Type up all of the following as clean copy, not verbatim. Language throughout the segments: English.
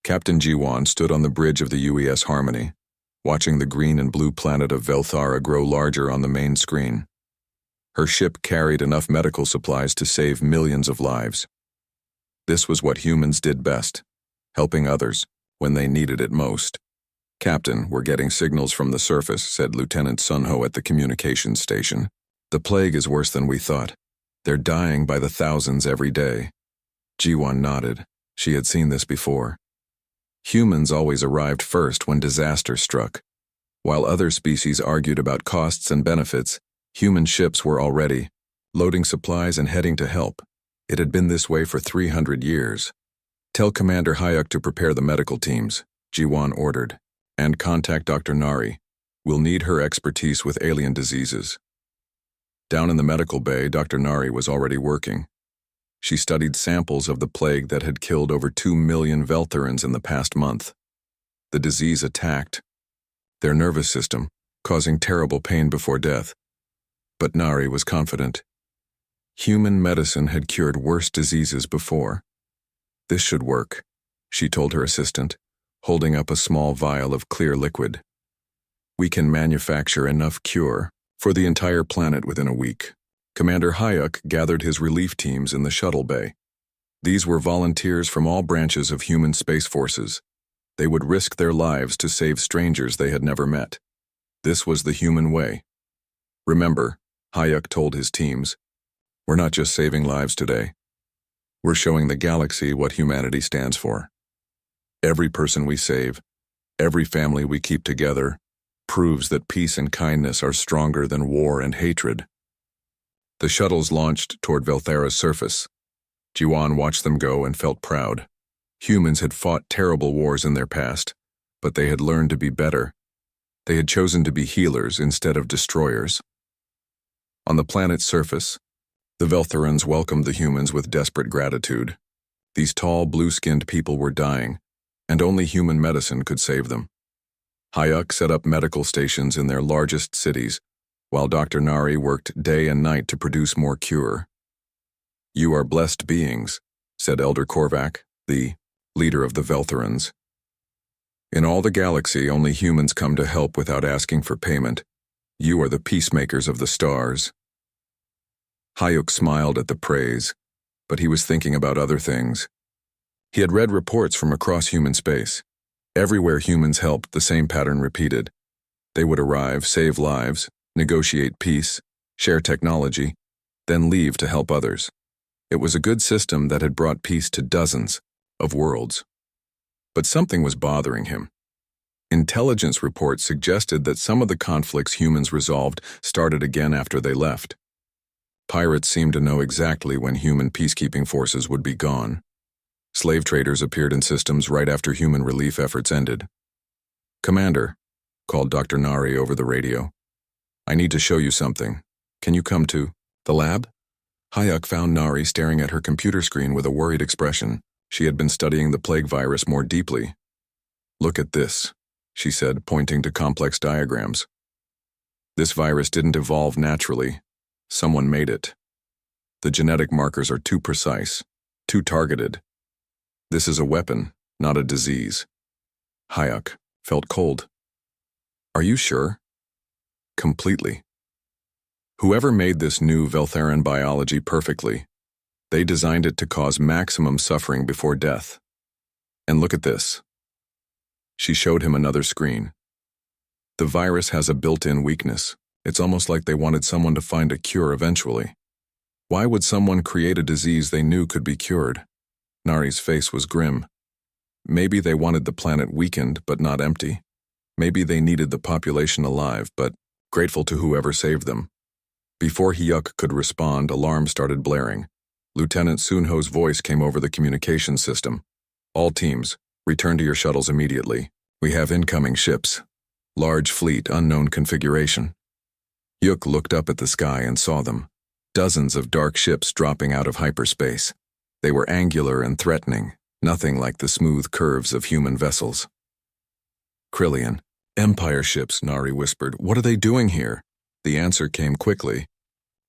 Captain Jiwan stood on the bridge of the UES Harmony, watching the green and blue planet of Velthara grow larger on the main screen. Her ship carried enough medical supplies to save millions of lives. This was what humans did best, helping others when they needed it most. "Captain, we're getting signals from the surface," said Lieutenant Sunho at the communications station. "The plague is worse than we thought. They're dying by the thousands every day." Jiwan nodded. She had seen this before. Humans always arrived first when disaster struck. While other species argued about costs and benefits, human ships were already loading supplies and heading to help. It had been this way for 300 years. "Tell Commander Hayek to prepare the medical teams," Jiwan ordered, "and contact Dr. Nari. We'll need her expertise with alien diseases." Down in the medical bay, Dr. Nari was already working. She studied samples of the plague that had killed over 2 million Veltharans in the past month. The disease attacked their nervous system, causing terrible pain before death. But Nari was confident. Human medicine had cured worse diseases before. "This should work," she told her assistant, holding up a small vial of clear liquid. "We can manufacture enough cure for the entire planet within a week." Commander Hayek gathered his relief teams in the shuttle bay. These were volunteers from all branches of human space forces. They would risk their lives to save strangers they had never met. This was the human way. "Remember," Hayek told his teams, "we're not just saving lives today. We're showing the galaxy what humanity stands for. Every person we save, every family we keep together, proves that peace and kindness are stronger than war and hatred." The shuttles launched toward Velthara's surface. Jiwan watched them go and felt proud. Humans had fought terrible wars in their past, but they had learned to be better. They had chosen to be healers instead of destroyers. On the planet's surface, the Veltharans welcomed the humans with desperate gratitude. These tall, blue-skinned people were dying, and only human medicine could save them. Hayek set up medical stations in their largest cities, while Dr. Nari worked day and night to produce more cure. "You are blessed beings," said Elder Korvac, the leader of the Veltharans. "In all the galaxy, only humans come to help without asking for payment. You are the peacemakers of the stars." Hayek smiled at the praise, but he was thinking about other things. He had read reports from across human space. Everywhere humans helped, the same pattern repeated. They would arrive, save lives, negotiate peace, share technology, then leave to help others. It was a good system that had brought peace to dozens of worlds. But something was bothering him. Intelligence reports suggested that some of the conflicts humans resolved started again after they left. Pirates seemed to know exactly when human peacekeeping forces would be gone. Slave traders appeared in systems right after human relief efforts ended. "Commander," called Dr. Nari over the radio, "I need to show you something. Can you come to the lab?" Hayek found Nari staring at her computer screen with a worried expression. She had been studying the plague virus more deeply. "Look at this," she said, pointing to complex diagrams. "This virus didn't evolve naturally. Someone made it. The genetic markers are too precise, too targeted. This is a weapon, not a disease." Hayek felt cold. "Are you sure?" "Completely. Whoever made this new Veltharan biology perfectly, they designed it to cause maximum suffering before death. And look at this." She showed him another screen. "The virus has a built-in weakness. It's almost like they wanted someone to find a cure eventually. Why would someone create a disease they knew could be cured?" Nari's face was grim. "Maybe they wanted the planet weakened but not empty. Maybe they needed the population alive but grateful to whoever saved them." Before Hyuk could respond, alarms started blaring. Lieutenant Sunho's voice came over the communications system. "All teams, return to your shuttles immediately. We have incoming ships. Large fleet, unknown configuration." Hyuk looked up at the sky and saw them. Dozens of dark ships dropping out of hyperspace. They were angular and threatening, nothing like the smooth curves of human vessels. "Krillian, Empire ships," Nari whispered. "What are they doing here?" The answer came quickly.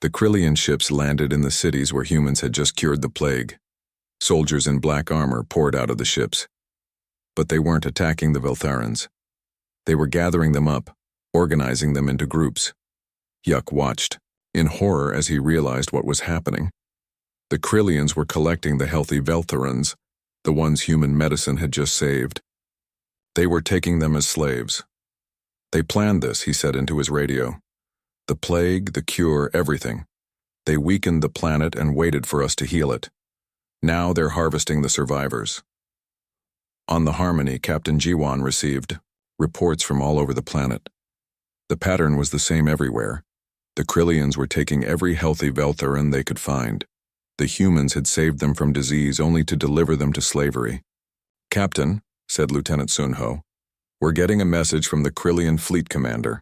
The Krillian ships landed in the cities where humans had just cured the plague. Soldiers in black armor poured out of the ships. But they weren't attacking the Veltharans. They were gathering them up, organizing them into groups. Yuck watched, in horror as he realized what was happening. The Krillians were collecting the healthy Veltharans, the ones human medicine had just saved. They were taking them as slaves. They planned this, he said into his radio. The plague, the cure, everything. They weakened the planet and waited for us to heal it. Now they're harvesting the survivors. On the Harmony, Captain Jiwan received reports from all over the planet. The pattern was the same everywhere. The Krillians were taking every healthy Veltharan they could find. The humans had saved them from disease only to deliver them to slavery. Captain, said Lieutenant Sunho, we're getting a message from the Krillian fleet commander.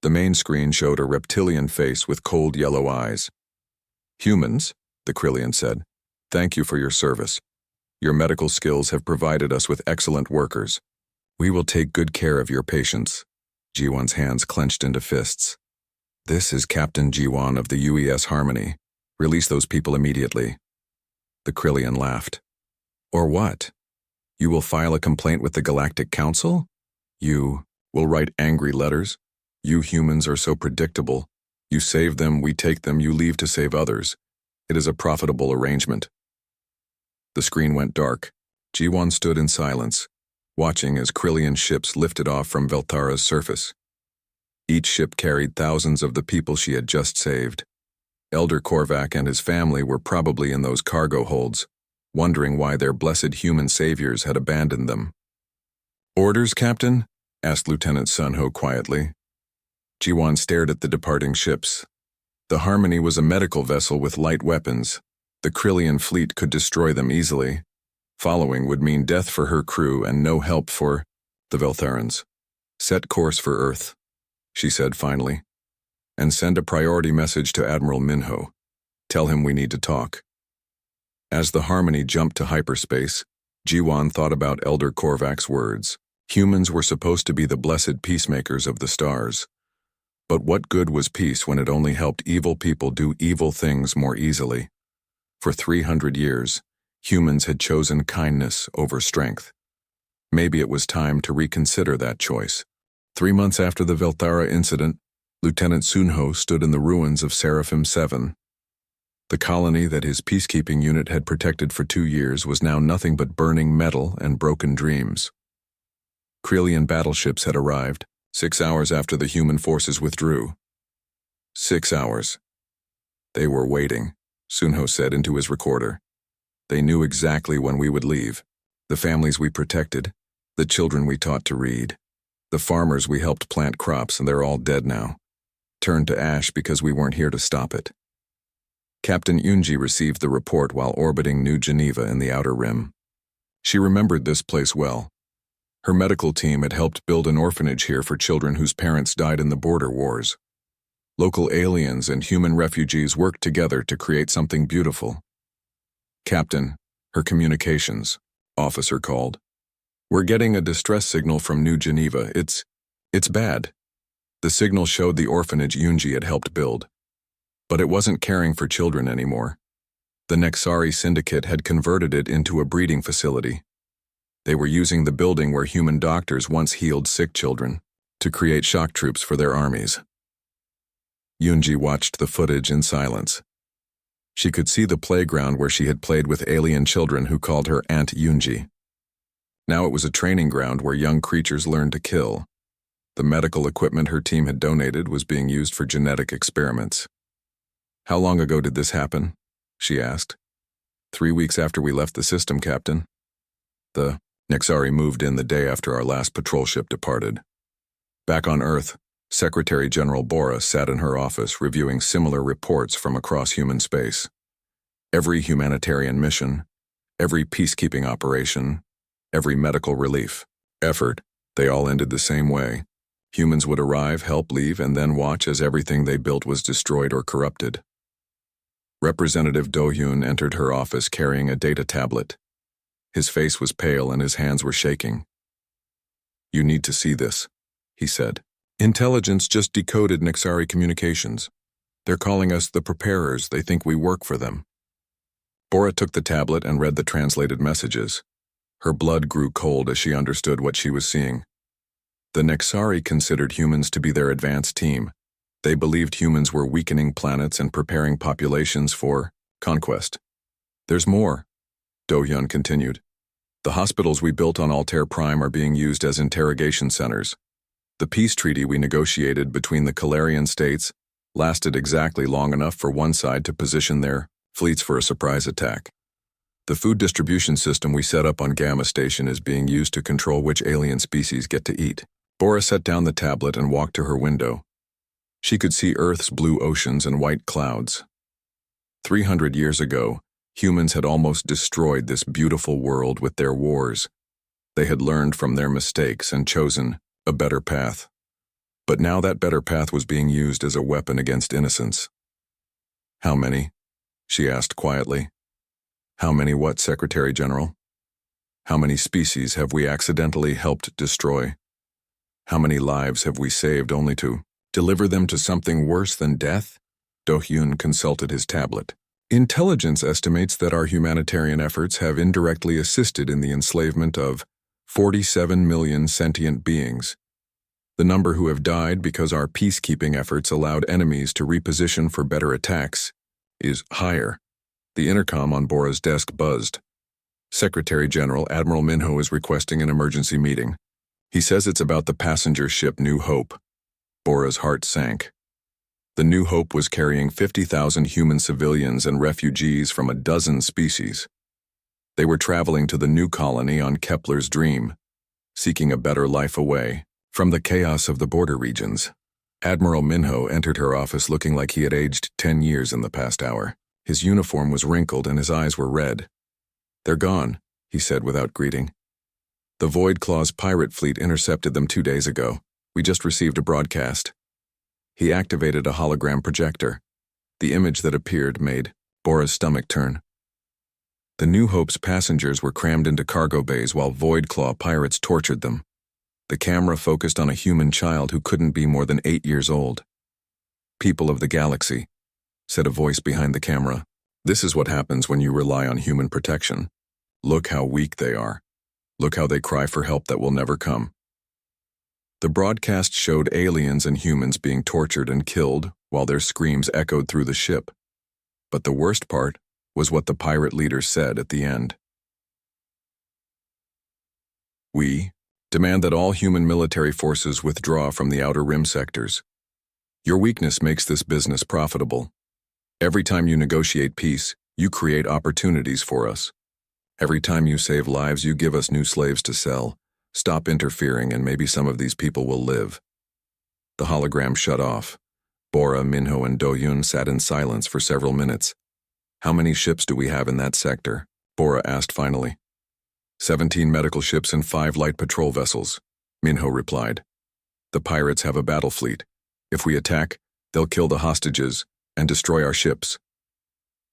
The main screen showed a reptilian face with cold yellow eyes. Humans, the Krillian said, thank you for your service. Your medical skills have provided us with excellent workers. We will take good care of your patients. Jiwan's hands clenched into fists. This is Captain Jiwan of the UES Harmony. Release those people immediately. The Krillian laughed. Or what? You will file a complaint with the Galactic Council? You will write angry letters? You humans are so predictable. You save them, we take them, you leave to save others. It is a profitable arrangement. The screen went dark. Jiwan stood in silence, watching as Krillian ships lifted off from Veltara's surface. Each ship carried thousands of the people she had just saved. Elder Korvac and his family were probably in those cargo holds, wondering why their blessed human saviors had abandoned them. Orders, Captain? Asked Lieutenant Sunho quietly. Jiwan stared at the departing ships. The Harmony was a medical vessel with light weapons. The Krillian fleet could destroy them easily. Following would mean death for her crew and no help for the Veltharans. Set course for Earth, she said finally, and send a priority message to Admiral Minho. Tell him we need to talk. As the Harmony jumped to hyperspace, Jiwan thought about Elder Korvac's words. Humans were supposed to be the blessed peacemakers of the stars. But what good was peace when it only helped evil people do evil things more easily? For 300 years, humans had chosen kindness over strength. Maybe it was time to reconsider that choice. 3 months after the Velthara incident, Lieutenant Sunho stood in the ruins of Seraphim 7. The colony that his peacekeeping unit had protected for 2 years was now nothing but burning metal and broken dreams. Krillian battleships had arrived, 6 hours after the human forces withdrew. 6 hours. They were waiting, Sunho said into his recorder. They knew exactly when we would leave. The families we protected, the children we taught to read, the farmers we helped plant crops, and they're all dead now. Turned to ash because we weren't here to stop it. Captain Yunji received the report while orbiting New Geneva in the Outer Rim. She remembered this place well. Her medical team had helped build an orphanage here for children whose parents died in the border wars. Local aliens and human refugees worked together to create something beautiful. Captain, her communications officer called. We're getting a distress signal from New Geneva. It's bad. The signal showed the orphanage Yunji had helped build. But it wasn't caring for children anymore. The Nexari Syndicate had converted it into a breeding facility. They were using the building where human doctors once healed sick children to create shock troops for their armies. Yunji watched the footage in silence. She could see the playground where she had played with alien children who called her Aunt Yunji. Now it was a training ground where young creatures learned to kill. The medical equipment her team had donated was being used for genetic experiments. How long ago did this happen? She asked. 3 weeks after we left the system, Captain. The Nexari moved in the day after our last patrol ship departed. Back on Earth, Secretary General Bora sat in her office reviewing similar reports from across human space. Every humanitarian mission, every peacekeeping operation, every medical relief effort, they all ended the same way. Humans would arrive, help, leave, and then watch as everything they built was destroyed or corrupted. Representative Do-hyun entered her office carrying a data tablet. His face was pale and his hands were shaking. You need to see this, he said. Intelligence just decoded Nexari communications. They're calling us the preparers. They think we work for them. Bora took the tablet and read the translated messages. Her blood grew cold as she understood what she was seeing. The Nexari considered humans to be their advanced team. They believed humans were weakening planets and preparing populations for conquest. There's more, Do-hyun continued. The hospitals we built on Altair Prime are being used as interrogation centers. The peace treaty we negotiated between the Calarian states lasted exactly long enough for one side to position their fleets for a surprise attack. The food distribution system we set up on Gamma Station is being used to control which alien species get to eat. Bora set down the tablet and walked to her window. She could see Earth's blue oceans and white clouds. 300 years ago, humans had almost destroyed this beautiful world with their wars. They had learned from their mistakes and chosen a better path. But now that better path was being used as a weapon against innocence. How many? She asked quietly. How many what, Secretary General? How many species have we accidentally helped destroy? How many lives have we saved only to deliver them to something worse than death? Do-hyun consulted his tablet. Intelligence estimates that our humanitarian efforts have indirectly assisted in the enslavement of 47 million sentient beings. The number who have died because our peacekeeping efforts allowed enemies to reposition for better attacks is higher. The intercom on Bora's desk buzzed. Secretary General Admiral Minho is requesting an emergency meeting. He says it's about the passenger ship New Hope. Bora's heart sank. The New Hope was carrying 50,000 human civilians and refugees from a dozen species. They were traveling to the new colony on Kepler's Dream, seeking a better life away from the chaos of the border regions. Admiral Minho entered her office looking like he had aged 10 years in the past hour. His uniform was wrinkled and his eyes were red. "They're gone," he said without greeting. "The Void Claw's pirate fleet intercepted them 2 days ago. We just received a broadcast." He activated a hologram projector. The image that appeared made Bora's stomach turn. The New Hope's passengers were crammed into cargo bays while Void Claw pirates tortured them. The camera focused on a human child who couldn't be more than 8 years old. "People of the galaxy," said a voice behind the camera. "This is what happens when you rely on human protection. Look how weak they are. Look how they cry for help that will never come." The broadcast showed aliens and humans being tortured and killed while their screams echoed through the ship. But the worst part was what the pirate leader said at the end. "We demand that all human military forces withdraw from the Outer Rim sectors. Your weakness makes this business profitable. Every time you negotiate peace, you create opportunities for us. Every time you save lives, you give us new slaves to sell. Stop interfering and maybe some of these people will live." The hologram shut off. Bora, Minho, and Do-hyun sat in silence for several minutes. "How many ships do we have in that sector?" Bora asked finally. 17 medical ships and 5 light patrol vessels," Minho replied. "The pirates have a battle fleet. If we attack, they'll kill the hostages and destroy our ships.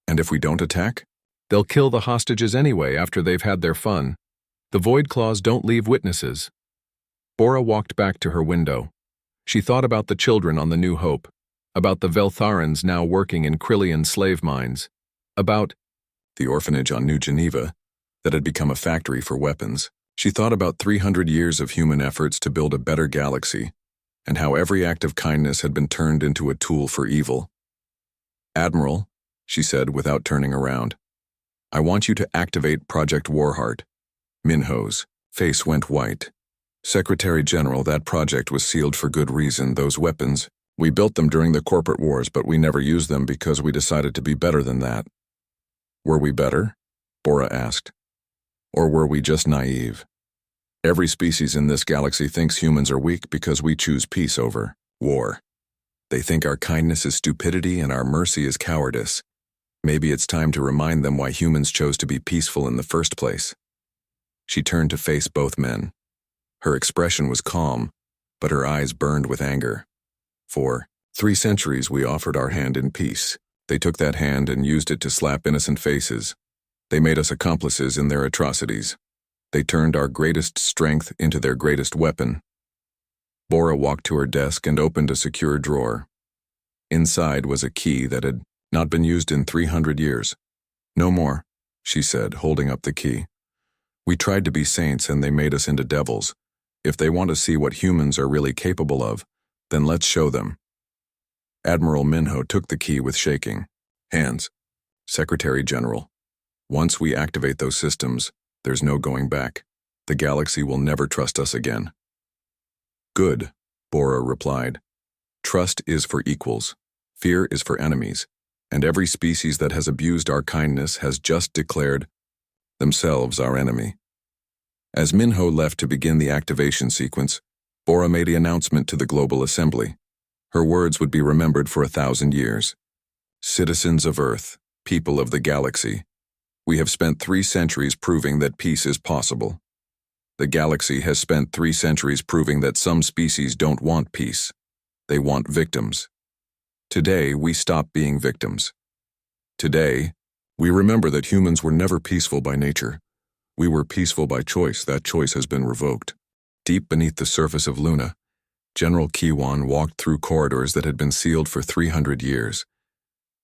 And if we don't attack, they'll kill the hostages anyway after they've had their fun. The Void Claws don't leave witnesses." Bora walked back to her window. She thought about the children on the New Hope, about the Veltharans now working in Krillian slave mines, about the orphanage on New Geneva that had become a factory for weapons. She thought about 300 years of human efforts to build a better galaxy, and how every act of kindness had been turned into a tool for evil. "Admiral," she said without turning around, "I want you to activate Project Warheart." Minho's face went white. "Secretary General, that project was sealed for good reason. Those weapons, we built them during the corporate wars, but we never used them because we decided to be better than that." "Were we better?" Bora asked. "Or were we just naive? Every species in this galaxy thinks humans are weak because we choose peace over war. They think our kindness is stupidity and our mercy is cowardice. Maybe it's time to remind them why humans chose to be peaceful in the first place." She turned to face both men. Her expression was calm, but her eyes burned with anger. "For 3 centuries we offered our hand in peace. They took that hand and used it to slap innocent faces. They made us accomplices in their atrocities. They turned our greatest strength into their greatest weapon." Bora walked to her desk and opened a secure drawer. Inside was a key that had not been used in 300 years. "No more," she said, holding up the key. We tried to be saints and they made us into devils. If they want to see what humans are really capable of, then let's show them. Admiral Minho took the key with shaking hands. Secretary General, once we activate those systems, there's no going back. The galaxy will never trust us again. Good, Bora replied. Trust is for equals. Fear is for enemies. And every species that has abused our kindness has just declared themselves our enemy. As Minho left to begin the activation sequence, Bora made an announcement to the Global Assembly. Her words would be remembered for 1,000 years. Citizens of Earth, people of the galaxy, we have spent 3 centuries proving that peace is possible. The galaxy has spent 3 centuries proving that some species don't want peace. They want victims. Today, we stop being victims. Today, we remember that humans were never peaceful by nature. We were peaceful by choice. That choice has been revoked. Deep beneath the surface of Luna, General Kiwan walked through corridors that had been sealed for 300 years.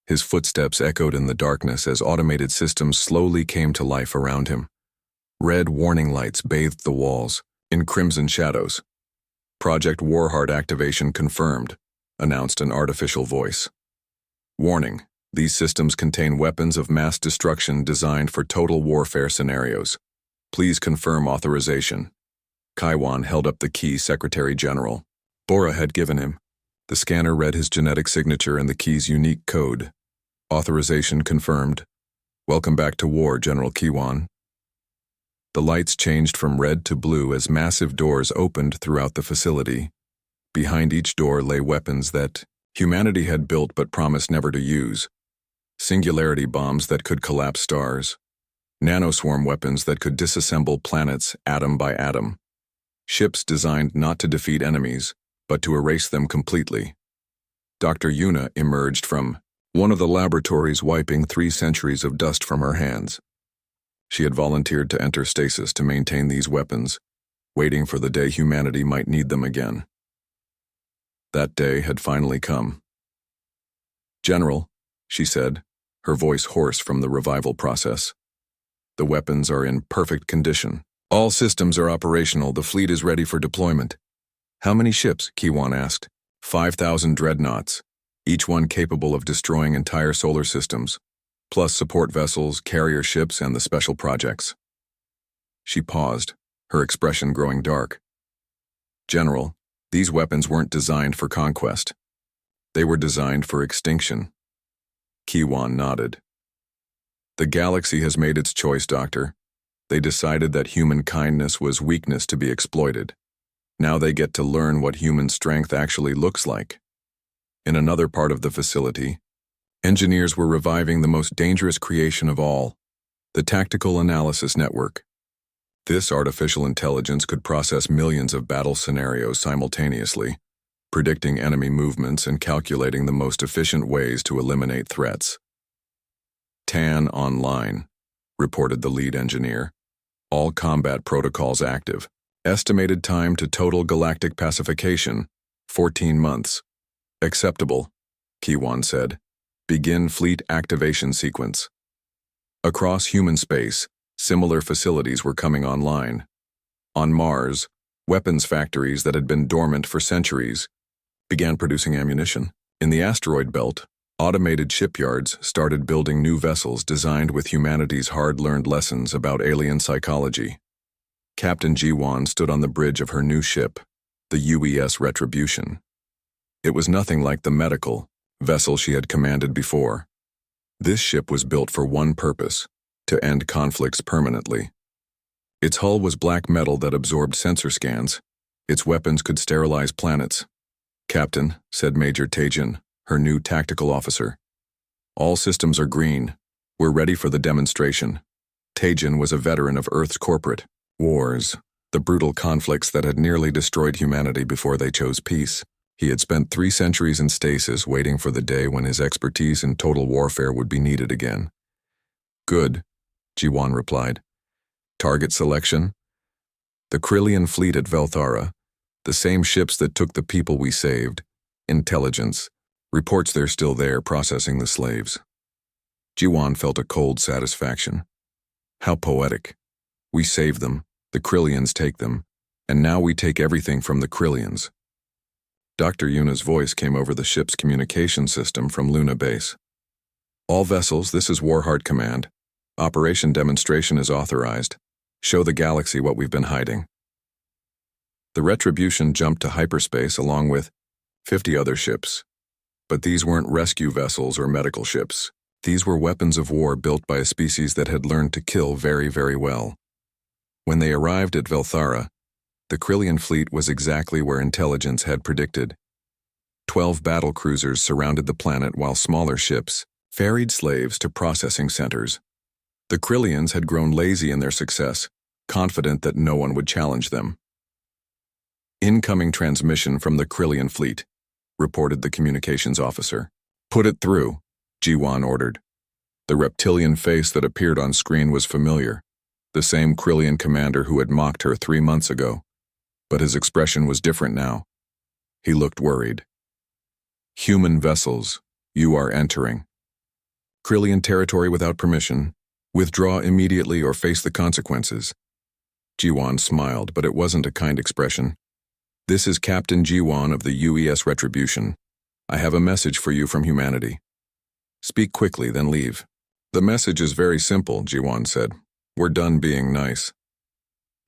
His footsteps echoed in the darkness as automated systems slowly came to life around him. Red warning lights bathed the walls, in crimson shadows. Project Warheart activation confirmed, announced an artificial voice. Warning, these systems contain weapons of mass destruction designed for total warfare scenarios. Please confirm authorization. Kaiwan held up the key Secretary General. Bora had given him. The scanner read his genetic signature and the key's unique code. Authorization confirmed. Welcome back to war, General Kiwan. The lights changed from red to blue as massive doors opened throughout the facility. Behind each door lay weapons that humanity had built but promised never to use. Singularity bombs that could collapse stars. Nanoswarm weapons that could disassemble planets atom by atom. Ships designed not to defeat enemies, but to erase them completely. Dr. Yuna emerged from one of the laboratories, wiping 3 centuries of dust from her hands. She had volunteered to enter stasis to maintain these weapons, waiting for the day humanity might need them again. That day had finally come. General, she said, her voice hoarse from the revival process. The weapons are in perfect condition. All systems are operational. The fleet is ready for deployment. How many ships? Kiwan asked. 5,000 dreadnoughts, each one capable of destroying entire solar systems, plus support vessels, carrier ships, and the special projects. She paused, her expression growing dark. General, these weapons weren't designed for conquest. They were designed for extinction. Kiwan nodded. The galaxy has made its choice, Doctor. They decided that human kindness was weakness to be exploited. Now they get to learn what human strength actually looks like. In another part of the facility, engineers were reviving the most dangerous creation of all, the Tactical Analysis Network. This artificial intelligence could process millions of battle scenarios simultaneously, predicting enemy movements and calculating the most efficient ways to eliminate threats. TAN online, reported the lead engineer. All combat protocols active. Estimated time to total galactic pacification, 14 months. Acceptable, Kiwan said. Begin fleet activation sequence. Across human space, similar facilities were coming online. On Mars, weapons factories that had been dormant for centuries began producing ammunition. In the asteroid belt, automated shipyards started building new vessels designed with humanity's hard-learned lessons about alien psychology. Captain Jiwan stood on the bridge of her new ship, the UES Retribution. It was nothing like the medical vessel she had commanded before. This ship was built for one purpose, to end conflicts permanently. Its hull was black metal that absorbed sensor scans. Its weapons could sterilize planets. Captain, said Major Tajin, her new tactical officer. All systems are green. We're ready for the demonstration. Tajin was a veteran of Earth's corporate wars, the brutal conflicts that had nearly destroyed humanity before they chose peace. He had spent 3 centuries in stasis waiting for the day when his expertise in total warfare would be needed again. Good, Jiwan replied. Target selection? The Krillian fleet at Velthara, the same ships that took the people we saved. Intelligence. Reports they're still there processing the slaves. Jiwan felt a cold satisfaction. How poetic. We save them, the Krillians take them, and now we take everything from the Krillians. Dr. Yuna's voice came over the ship's communication system from Luna Base. All vessels, this is Warheart Command. Operation demonstration is authorized. Show the galaxy what we've been hiding. The Retribution jumped to hyperspace along with 50 other ships. But these weren't rescue vessels or medical ships. These were weapons of war built by a species that had learned to kill very, very well. When they arrived at Velthara, the Krillian fleet was exactly where intelligence had predicted. 12 battle cruisers surrounded the planet while smaller ships ferried slaves to processing centers. The Krillians had grown lazy in their success, confident that no one would challenge them. Incoming transmission from the Krillian fleet, reported the communications officer. Put it through, Jiwan ordered. The reptilian face that appeared on screen was familiar, the same Krillian commander who had mocked her 3 months ago. But his expression was different now. He looked worried. Human vessels, you are entering. Krillian territory without permission. Withdraw immediately or face the consequences. Jiwan smiled, but it wasn't a kind expression. This is Captain Jiwan of the UES Retribution. I have a message for you from humanity. Speak quickly, then leave. The message is very simple, Jiwan said. We're done being nice.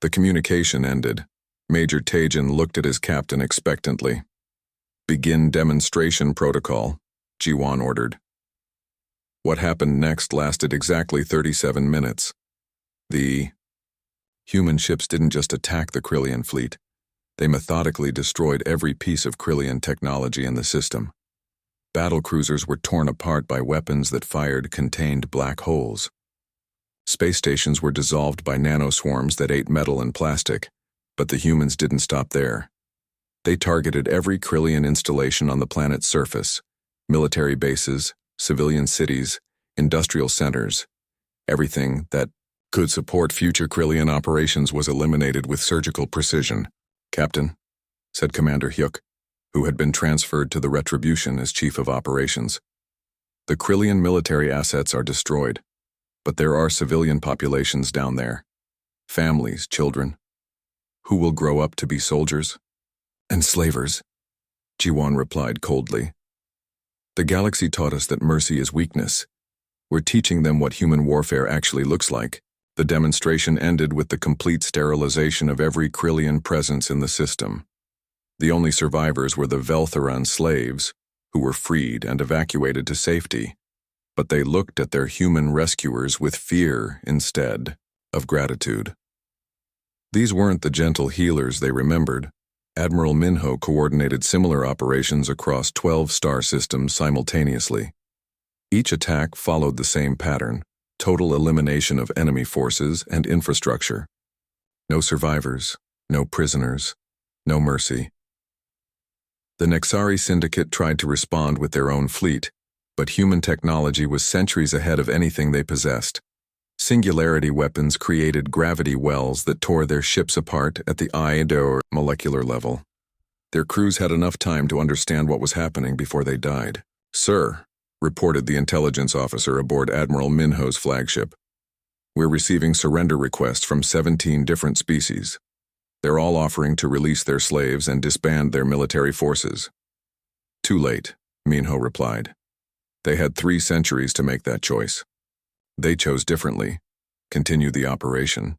The communication ended. Major Tajin looked at his captain expectantly. Begin demonstration protocol, Jiwan ordered. What happened next lasted exactly 37 minutes. The human ships didn't just attack the Krillian fleet. They methodically destroyed every piece of Krillian technology in the system. Battle cruisers were torn apart by weapons that fired contained black holes. Space stations were dissolved by nanoswarms that ate metal and plastic. But the humans didn't stop there. They targeted every Krillian installation on the planet's surface, military bases, civilian cities, industrial centers. Everything that could support future Krillian operations was eliminated with surgical precision. Captain, said Commander Hyuk, who had been transferred to the Retribution as Chief of Operations. The Krillian military assets are destroyed, but there are civilian populations down there. Families, children. Who will grow up to be soldiers? Enslavers, Jiwan replied coldly. The galaxy taught us that mercy is weakness. We're teaching them what human warfare actually looks like. The demonstration ended with the complete sterilization of every Krillian presence in the system. The only survivors were the Veltharan slaves, who were freed and evacuated to safety. But they looked at their human rescuers with fear instead of gratitude. These weren't the gentle healers they remembered. Admiral Minho coordinated similar operations across 12 star systems simultaneously. Each attack followed the same pattern: total elimination of enemy forces and infrastructure. No survivors, no prisoners, no mercy. The Nexari Syndicate tried to respond with their own fleet, but human technology was centuries ahead of anything they possessed. Singularity weapons created gravity wells that tore their ships apart at the or molecular level. Their crews had enough time to understand what was happening before they died. Sir, reported the intelligence officer aboard Admiral Minho's flagship. We're receiving surrender requests from 17 different species. They're all offering to release their slaves and disband their military forces. Too late, Minho replied. They had 3 centuries to make that choice. They chose differently. Continued the operation.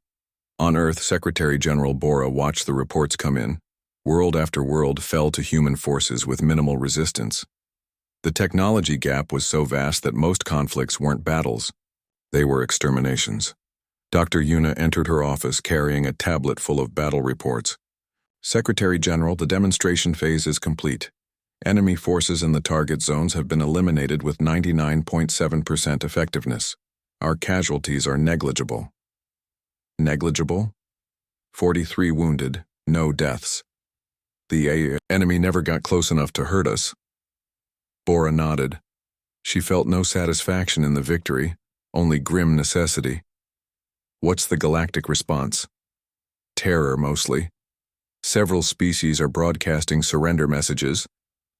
On Earth, Secretary General Bora watched the reports come in. World after world fell to human forces with minimal resistance. The technology gap was so vast that most conflicts weren't battles. They were exterminations. Dr. Yuna entered her office carrying a tablet full of battle reports. Secretary General, the demonstration phase is complete. Enemy forces in the target zones have been eliminated with 99.7% effectiveness. Our casualties are negligible. Negligible? 43 wounded, no deaths. The enemy never got close enough to hurt us. Bora nodded. She felt no satisfaction in the victory, only grim necessity. What's the galactic response? Terror, mostly. Several species are broadcasting surrender messages.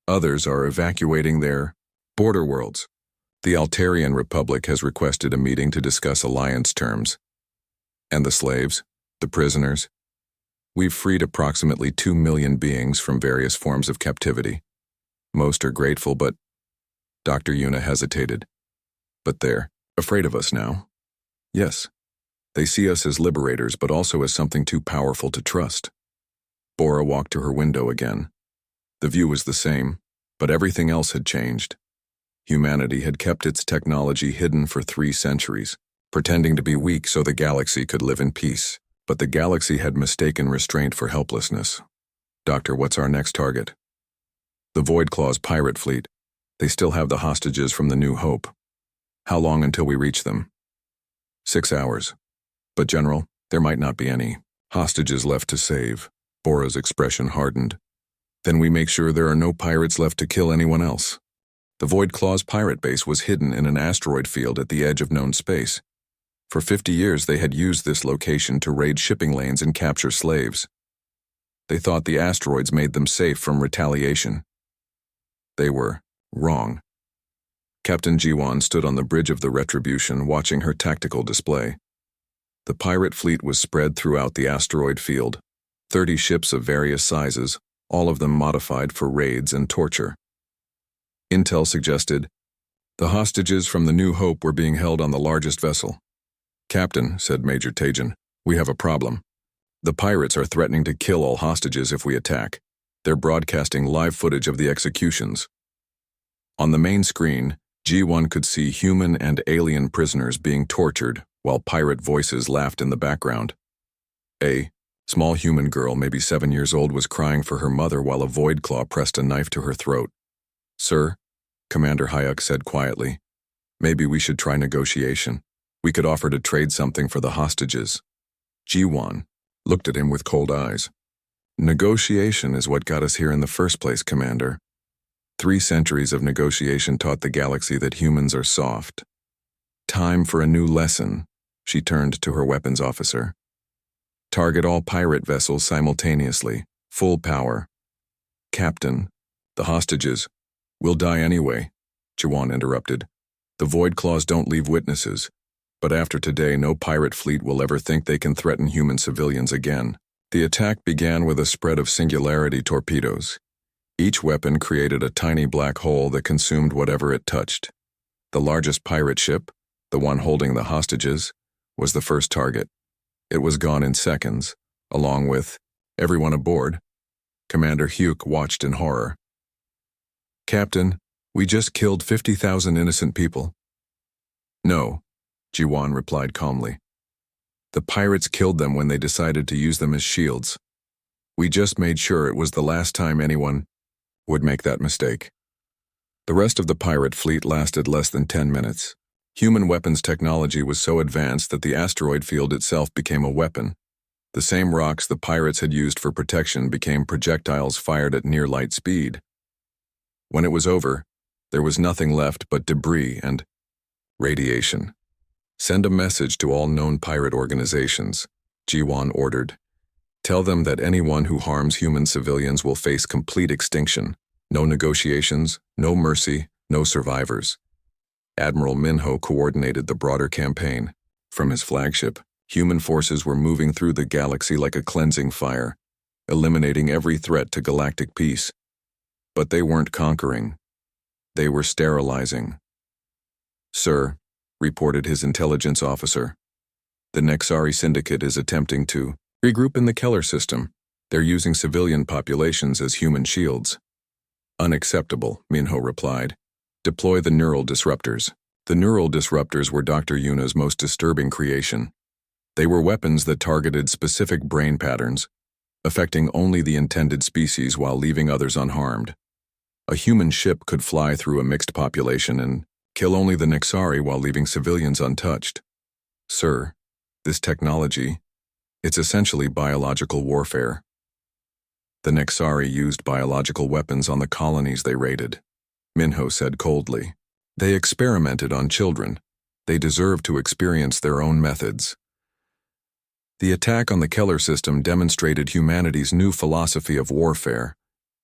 Others are evacuating their border worlds. The Altarian Republic has requested a meeting to discuss alliance terms. And the slaves? The prisoners? We've freed approximately 2 million beings from various forms of captivity. Most are grateful, but Dr. Yuna hesitated. But they're afraid of us now. Yes. They see us as liberators, but also as something too powerful to trust. Bora walked to her window again. The view was the same, but everything else had changed. Humanity had kept its technology hidden for 3 centuries, pretending to be weak so the galaxy could live in peace. But the galaxy had mistaken restraint for helplessness. Doctor, what's our next target? The Void Claw's pirate fleet. They still have the hostages from the New Hope. How long until we reach them? 6 hours. But General, there might not be any hostages left to save. Bora's expression hardened. Then we make sure there are no pirates left to kill anyone else. The Void Claw's pirate base was hidden in an asteroid field at the edge of known space. For 50 years they had used this location to raid shipping lanes and capture slaves. They thought the asteroids made them safe from retaliation. They were wrong. Captain Jiwan stood on the bridge of the Retribution, watching her tactical display. The pirate fleet was spread throughout the asteroid field, 30 ships of various sizes, all of them modified for raids and torture. Intel suggested the hostages from the New Hope were being held on the largest vessel. Captain, said Major Tajin, we have a problem. The pirates are threatening to kill all hostages if we attack. They're broadcasting live footage of the executions. On the main screen, G1 could see human and alien prisoners being tortured while pirate voices laughed in the background. A small human girl, maybe 7 years old, was crying for her mother while a Void Claw pressed a knife to her throat. Sir, Commander Hayek said quietly, maybe we should try negotiation. We could offer to trade something for the hostages. G1 looked at him with cold eyes. Negotiation is what got us here in the first place, Commander. 3 centuries of negotiation taught the galaxy that humans are soft. Time for a new lesson. She turned to her weapons officer. Target all pirate vessels simultaneously. Full power. Captain, the hostages. We'll die anyway, Jiwan interrupted. The Void Claws don't leave witnesses. But after today, no pirate fleet will ever think they can threaten human civilians again. The attack began with a spread of singularity torpedoes. Each weapon created a tiny black hole that consumed whatever it touched. The largest pirate ship, the one holding the hostages, was the first target. It was gone in seconds, along with everyone aboard. Commander Hugh watched in horror. Captain, we just killed 50,000 innocent people. No, Jiwan replied calmly. The pirates killed them when they decided to use them as shields. We just made sure it was the last time anyone would make that mistake. The rest of the pirate fleet lasted less than 10 minutes. Human weapons technology was so advanced that the asteroid field itself became a weapon. The same rocks the pirates had used for protection became projectiles fired at near light speed. When it was over, there was nothing left but debris and radiation. Send a message to all known pirate organizations, Jiwan ordered. Tell them that anyone who harms human civilians will face complete extinction. No negotiations, no mercy, no survivors. Admiral Minho coordinated the broader campaign. From his flagship, human forces were moving through the galaxy like a cleansing fire, eliminating every threat to galactic peace. But they weren't conquering. They were sterilizing. Sir, reported his intelligence officer, the Nexari Syndicate is attempting to regroup in the Keller system. They're using civilian populations as human shields. Unacceptable, Minho replied. Deploy the neural disruptors. The neural disruptors were Dr. Yuna's most disturbing creation. They were weapons that targeted specific brain patterns, affecting only the intended species while leaving others unharmed. A human ship could fly through a mixed population and kill only the Nexari while leaving civilians untouched. Sir, this technology, it's essentially biological warfare. The Nexari used biological weapons on the colonies they raided, Minho said coldly. They experimented on children. They deserve to experience their own methods. The attack on the Keller system demonstrated humanity's new philosophy of warfare.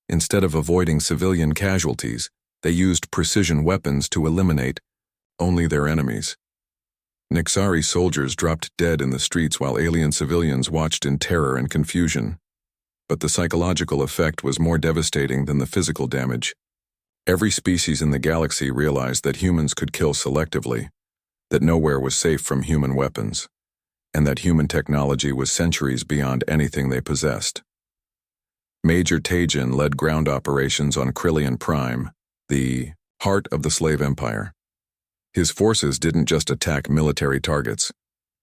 Instead of avoiding civilian casualties, they used precision weapons to eliminate only their enemies. Nixari soldiers dropped dead in the streets while alien civilians watched in terror and confusion. But the psychological effect was more devastating than the physical damage. Every species in the galaxy realized that humans could kill selectively, that nowhere was safe from human weapons, and that human technology was centuries beyond anything they possessed. Major Tajin led ground operations on Krillian Prime, the heart of the slave empire. His forces didn't just attack military targets.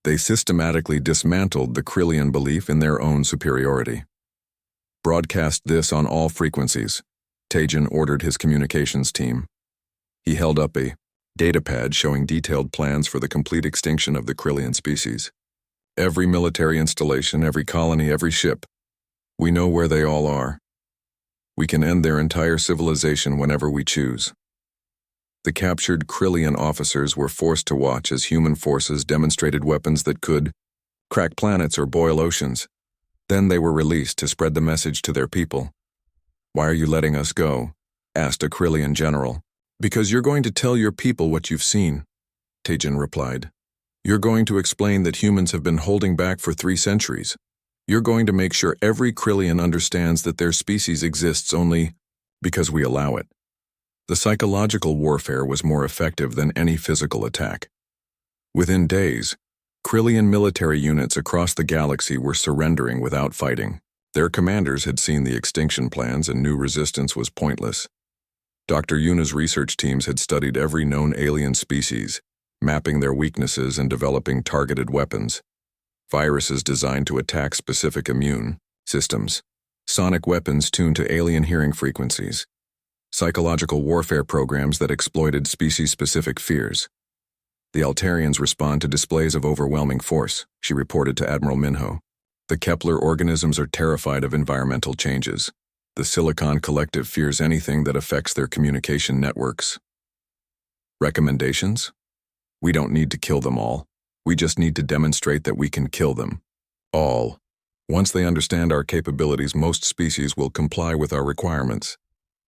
They systematically dismantled the Krillian belief in their own superiority. Broadcast this on all frequencies, Tajin ordered his communications team. He held up a datapad showing detailed plans for the complete extinction of the Krillian species. Every military installation, every colony, every ship. We know where they all are. We can end their entire civilization whenever we choose. The captured Krillian officers were forced to watch as human forces demonstrated weapons that could crack planets or boil oceans. Then they were released to spread the message to their people. "Why are you letting us go?" asked a Krillian general. "Because you're going to tell your people what you've seen," Tajin replied. "You're going to explain that humans have been holding back for 3 centuries. You're going to make sure every Krillian understands that their species exists only because we allow it." The psychological warfare was more effective than any physical attack. Within days, Krillian military units across the galaxy were surrendering without fighting. Their commanders had seen the extinction plans and knew resistance was pointless. Dr. Yuna's research teams had studied every known alien species, mapping their weaknesses and developing targeted weapons. Viruses designed to attack specific immune systems, sonic weapons tuned to alien hearing frequencies, psychological warfare programs that exploited species-specific fears. The Altarians respond to displays of overwhelming force, she reported to Admiral Minho. The Kepler organisms are terrified of environmental changes. The Silicon Collective fears anything that affects their communication networks. Recommendations? We don't need to kill them all. We just need to demonstrate that we can kill them. All. Once they understand our capabilities, most species will comply with our requirements.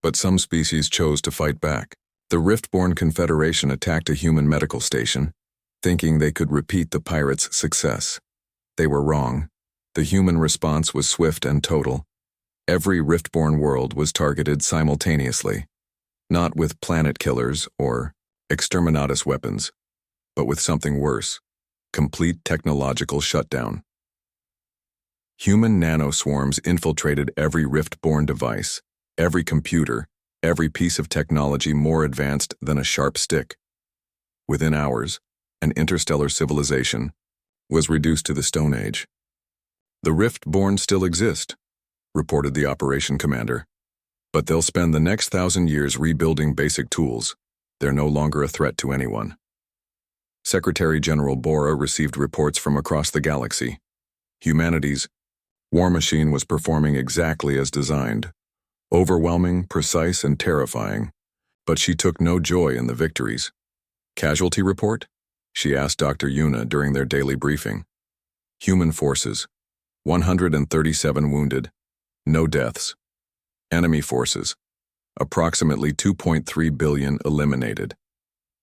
But some species chose to fight back. The Riftborn Confederation attacked a human medical station, thinking they could repeat the pirates' success. They were wrong. The human response was swift and total. Every Riftborn world was targeted simultaneously, not with planet killers or exterminatus weapons, but with something worse: complete technological shutdown. Human nanoswarms infiltrated every Riftborn device, every computer, every piece of technology more advanced than a sharp stick. Within hours, an interstellar civilization was reduced to the Stone Age. "The Riftborn still exist," reported the operation commander, "but they'll spend the next 1,000 years rebuilding basic tools. They're no longer a threat to anyone." Secretary General Bora received reports from across the galaxy. Humanity's war machine was performing exactly as designed. Overwhelming, precise, and terrifying. But she took no joy in the victories. "Casualty report?" she asked Dr. Yuna during their daily briefing. "Human forces, 137 wounded, no deaths. Enemy forces, approximately 2.3 billion eliminated.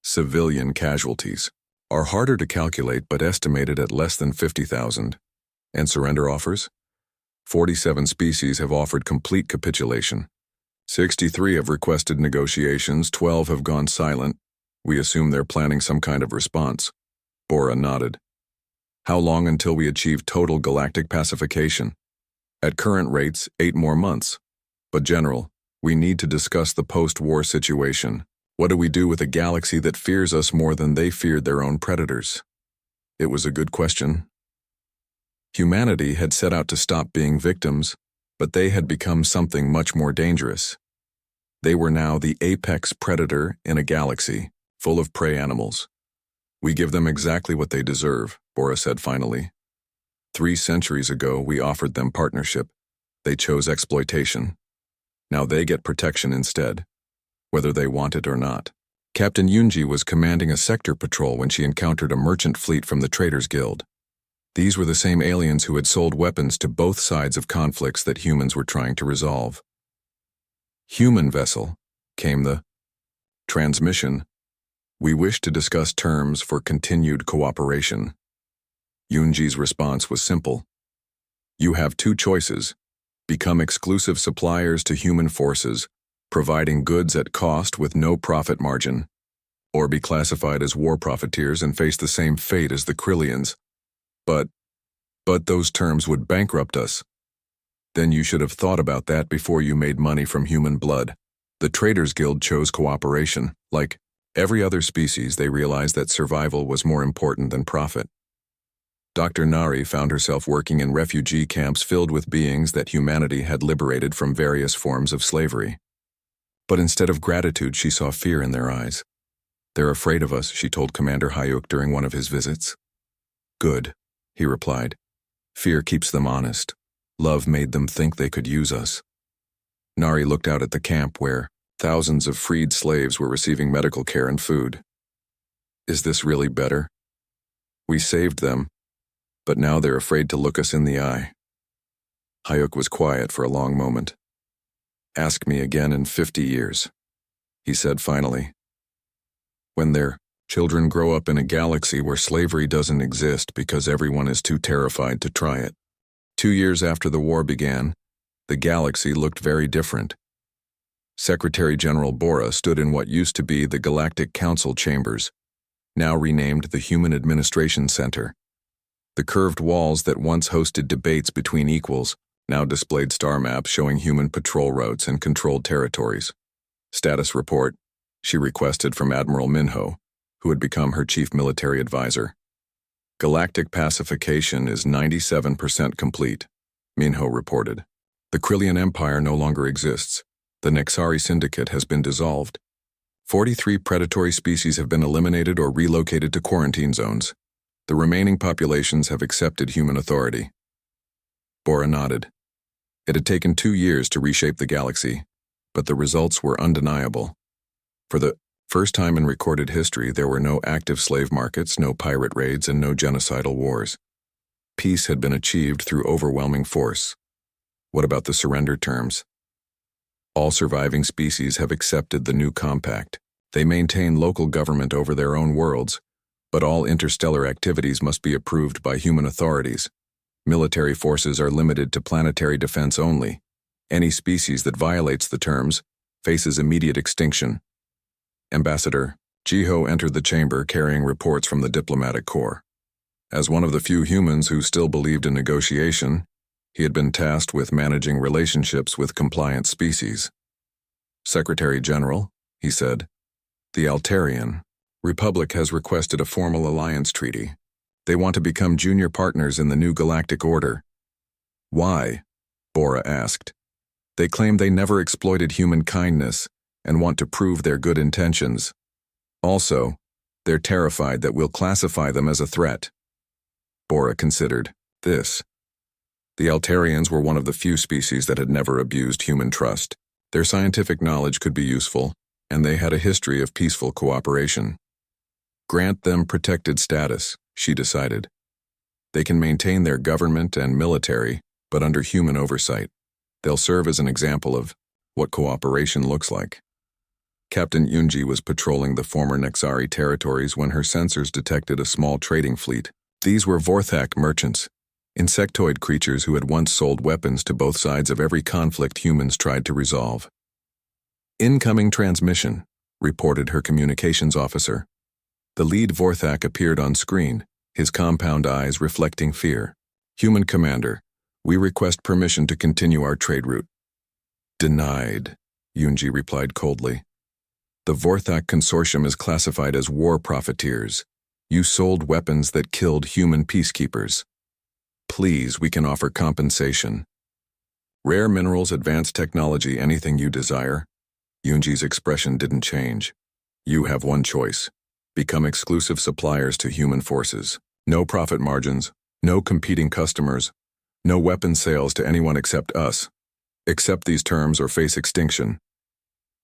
Civilian casualties are harder to calculate but estimated at less than 50,000. And surrender offers? 47 species have offered complete capitulation. 63 have requested negotiations, 12 have gone silent. We assume they're planning some kind of response." Bora nodded. "How long until we achieve total galactic pacification?" "At current rates, 8 more months. But General, we need to discuss the post-war situation. What do we do with a galaxy that fears us more than they feared their own predators?" It was a good question. Humanity had set out to stop being victims, but they had become something much more dangerous. They were now the apex predator in a galaxy full of prey animals. "We give them exactly what they deserve," Bora said finally. 3 centuries ago, we offered them partnership. They chose exploitation. Now they get protection instead, whether they want it or not. Captain Yunji was commanding a sector patrol when she encountered a merchant fleet from the Traders Guild. These were the same aliens who had sold weapons to both sides of conflicts that humans were trying to resolve. "Human vessel," came the transmission. We wish to discuss terms for continued cooperation. Yunji's response was simple. You have two choices. Become exclusive suppliers to human forces, providing goods at cost with no profit margin, or be classified as war profiteers and face the same fate as the Krillians. But those terms would bankrupt us. Then you should have thought about that before you made money from human blood. The Traders Guild chose cooperation. Like every other species, they realized that survival was more important than profit. Dr. Nari found herself working in refugee camps filled with beings that humanity had liberated from various forms of slavery. But instead of gratitude, she saw fear in their eyes. They're afraid of us, she told Commander Hayuk during one of his visits. Good, he replied. Fear keeps them honest. Love made them think they could use us. Nari looked out at the camp where thousands of freed slaves were receiving medical care and food. Is this really better? We saved them, but now they're afraid to look us in the eye. Hayuk was quiet for a long moment. Ask me again in 50 years, he said finally. When their children grow up in a galaxy where slavery doesn't exist because everyone is too terrified to try it. 2 years after the war began, the galaxy looked very different. Secretary General Bora stood in what used to be the Galactic Council chambers, now renamed the Human Administration Center. The curved walls that once hosted debates between equals now displayed star maps showing human patrol routes and controlled territories. Status report, she requested from Admiral Minho, who had become her chief military advisor. Galactic pacification is 97% complete, Minho reported. The Krillian Empire no longer exists. The Nexari Syndicate has been dissolved. 43 predatory species have been eliminated or relocated to quarantine zones. The remaining populations have accepted human authority. Bora nodded. It had taken 2 years to reshape the galaxy, but the results were undeniable. For the first time in recorded history, there were no active slave markets, no pirate raids, and no genocidal wars. Peace had been achieved through overwhelming force. What about the surrender terms? All surviving species have accepted the new compact. They maintain local government over their own worlds, but all interstellar activities must be approved by human authorities. Military forces are limited to planetary defense only. Any species that violates the terms faces immediate extinction. Ambassador Jiho entered the chamber carrying reports from the diplomatic corps. As one of the few humans who still believed in negotiation, he had been tasked with managing relationships with compliant species. Secretary General, he said, the Altarian Republic has requested a formal alliance treaty. They want to become junior partners in the new galactic order. Why? Bora asked. They claim they never exploited human kindness and want to prove their good intentions. Also, they're terrified that we'll classify them as a threat. Bora considered this. The Altarians were one of the few species that had never abused human trust. Their scientific knowledge could be useful, and they had a history of peaceful cooperation. Grant them protected status, she decided. They can maintain their government and military, but under human oversight. They'll serve as an example of what cooperation looks like. Captain Yunji was patrolling the former Nexari territories when her sensors detected a small trading fleet. These were Vorthak merchants, insectoid creatures who had once sold weapons to both sides of every conflict humans tried to resolve. Incoming transmission, reported her communications officer. The lead Vorthak appeared on screen, his compound eyes reflecting fear. Human commander, we request permission to continue our trade route. Denied, Yunji replied coldly. The Vorthak consortium is classified as war profiteers. You sold weapons that killed human peacekeepers. Please, we can offer compensation. Rare minerals, advanced technology, anything you desire. Yunji's expression didn't change. You have one choice. Become exclusive suppliers to human forces. No profit margins, no competing customers, no weapon sales to anyone except us. Accept these terms or face extinction.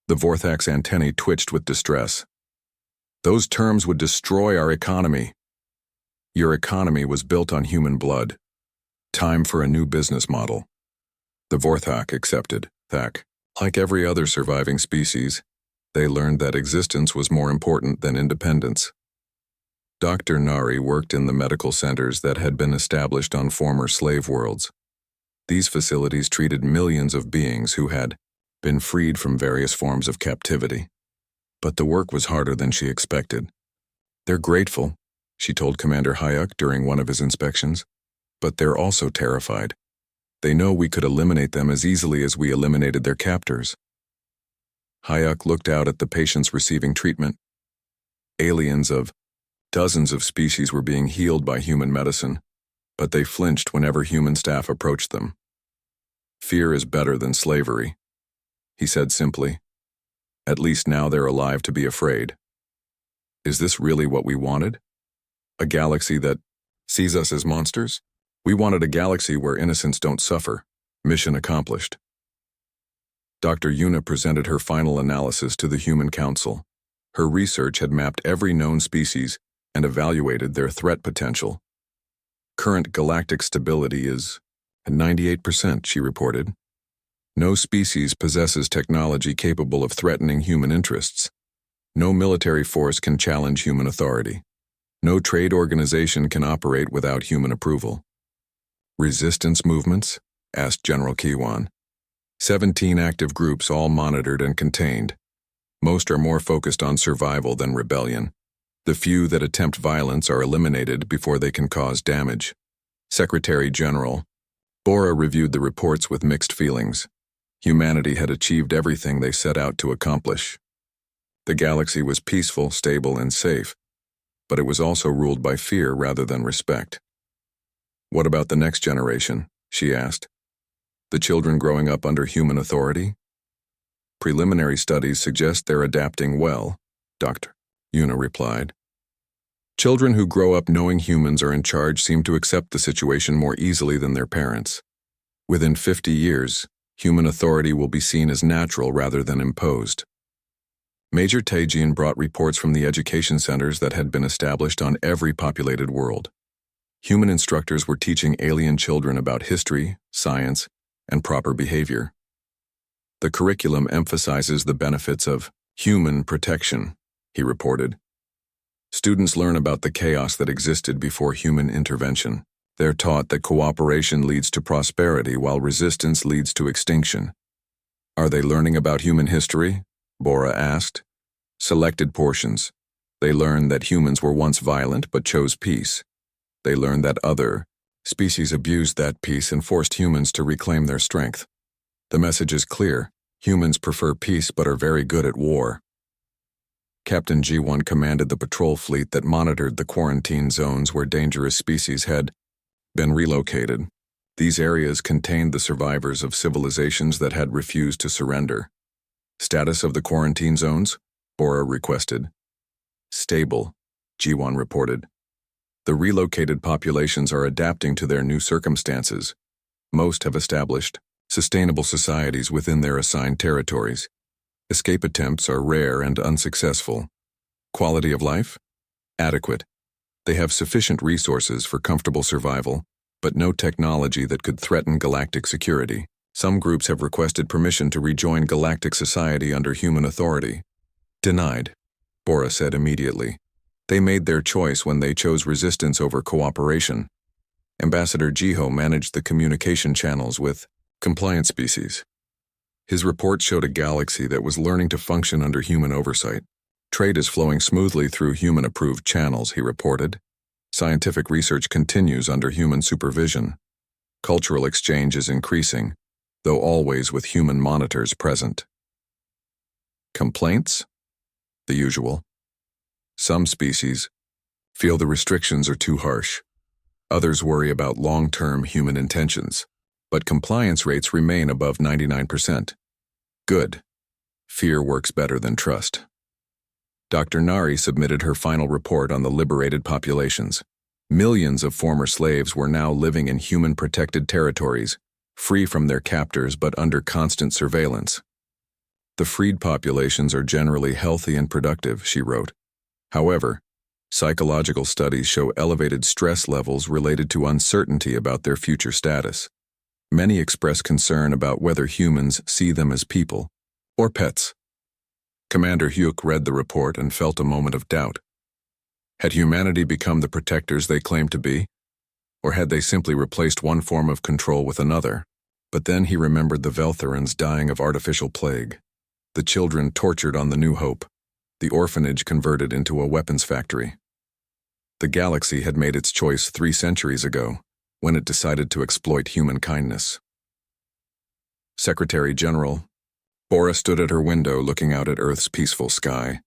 The Vorthak's antennae twitched with distress. Those terms would destroy our economy. Your economy was built on human blood. Time for a new business model. The Vorthak accepted. Thak, like every other surviving species, They learned that existence was more important than independence. Dr. Nari worked in the medical centers that had been established on former slave worlds. These facilities treated millions of beings who had been freed from various forms of captivity. But the work was harder than she expected. "They're grateful," she told Commander Hayek during one of his inspections, "but they're also terrified. They know we could eliminate them as easily as we eliminated their captors." Hayek looked out at the patients receiving treatment. Aliens of dozens of species were being healed by human medicine, but they flinched whenever human staff approached them. "Fear is better than slavery," he said simply. "At least now they're alive to be afraid." Is this really what we wanted? A galaxy that sees us as monsters? We wanted a galaxy where innocents don't suffer. Mission accomplished. Dr. Yuna presented her final analysis to the Human Council. Her research had mapped every known species and evaluated their threat potential. Current galactic stability is at 98%, she reported. No species possesses technology capable of threatening human interests. No military force can challenge human authority. No trade organization can operate without human approval. "Resistance movements?" asked General Kiwan. 17 active groups, all monitored and contained. Most are more focused on survival than rebellion. The few that attempt violence are eliminated before they can cause damage. Secretary General Bora reviewed the reports with mixed feelings. Humanity had achieved everything they set out to accomplish. The galaxy was peaceful, stable, and safe, but it was also ruled by fear rather than respect. "What about the next generation?" she asked. "The children growing up under human authority?" "Preliminary studies suggest they're adapting well," Dr. Yuna replied. "Children who grow up knowing humans are in charge seem to accept the situation more easily than their parents. Within 50 years, human authority will be seen as natural rather than imposed." Major Tajian brought reports from the education centers that had been established on every populated world. Human instructors were teaching alien children about history, science, and proper behavior. "The curriculum emphasizes the benefits of human protection," he reported. "Students learn about the chaos that existed before human intervention. They're taught that cooperation leads to prosperity while resistance leads to extinction." "Are they learning about human history?" Bora asked. "Selected portions. They learn that humans were once violent but chose peace. They learn that other species abused that peace and forced humans to reclaim their strength. The message is clear. Humans prefer peace but are very good at war." Captain G1 commanded the patrol fleet that monitored the quarantine zones where dangerous species had been relocated. These areas contained the survivors of civilizations that had refused to surrender. "Status of the quarantine zones?" Bora requested. "Stable," G1 reported. "The relocated populations are adapting to their new circumstances. Most have established sustainable societies within their assigned territories. Escape attempts are rare and unsuccessful. Quality of life? Adequate. They have sufficient resources for comfortable survival, but no technology that could threaten galactic security. Some groups have requested permission to rejoin galactic society under human authority." "Denied," Bora said immediately. "They made their choice when they chose resistance over cooperation." Ambassador Jiho managed the communication channels with compliant species. His report showed a galaxy that was learning to function under human oversight. "Trade is flowing smoothly through human-approved channels," he reported. "Scientific research continues under human supervision. Cultural exchange is increasing, though always with human monitors present." Complaints? The usual. Some species feel the restrictions are too harsh. Others worry about long-term human intentions. But compliance rates remain above 99%. Good. Fear works better than trust. Dr. Nari submitted her final report on the liberated populations. Millions of former slaves were now living in human-protected territories, free from their captors but under constant surveillance. "The freed populations are generally healthy and productive," she wrote. "However, psychological studies show elevated stress levels related to uncertainty about their future status. Many express concern about whether humans see them as people or pets." Commander Hugh read the report and felt a moment of doubt. Had humanity become the protectors they claimed to be? Or had they simply replaced one form of control with another? But then he remembered the Veltharans dying of artificial plague, the children tortured on the New Hope, the orphanage converted into a weapons factory. The galaxy had made its choice 3 centuries ago, when it decided to exploit human kindness. Secretary General Bora stood at her window looking out at Earth's peaceful sky.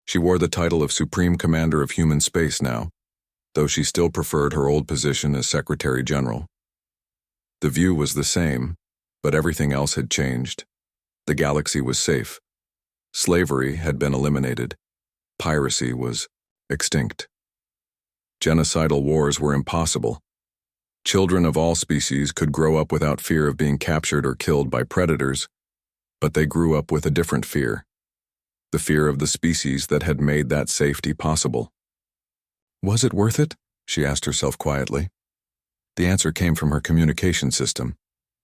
She wore the title of Supreme Commander of Human Space now, though she still preferred her old position as Secretary General. The view was the same, but everything else had changed. The galaxy was safe. Slavery had been eliminated. Piracy was extinct. Genocidal wars were impossible. Children of all species could grow up without fear of being captured or killed by predators, but they grew up with a different fear. The fear of the species that had made that safety possible. Was it worth it? She asked herself quietly. The answer came from her communication system.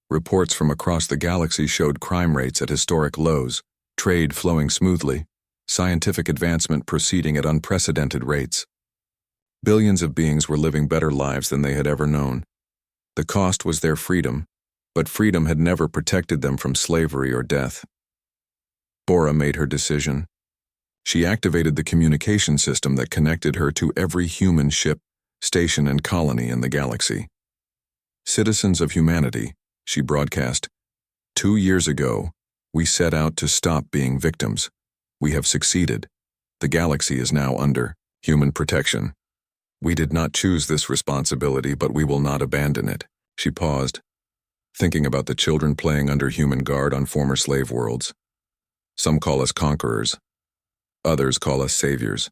Reports from across the galaxy showed crime rates at historic lows, trade flowing smoothly, scientific advancement proceeding at unprecedented rates. Billions of beings were living better lives than they had ever known. The cost was their freedom, but freedom had never protected them from slavery or death. Bora made her decision. She activated the communication system that connected her to every human ship, station, and colony in the galaxy. Citizens of humanity, she broadcast, 2 years ago, we set out to stop being victims. We have succeeded. The galaxy is now under human protection. We did not choose this responsibility, but we will not abandon it. She paused, thinking about the children playing under human guard on former slave worlds. Some call us conquerors. Others call us saviors.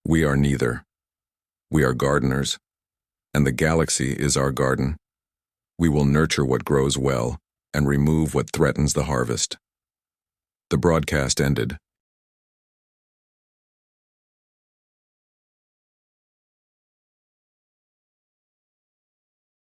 We are neither. We are gardeners, and the galaxy is our garden. We will nurture what grows well and remove what threatens the harvest. The broadcast ended.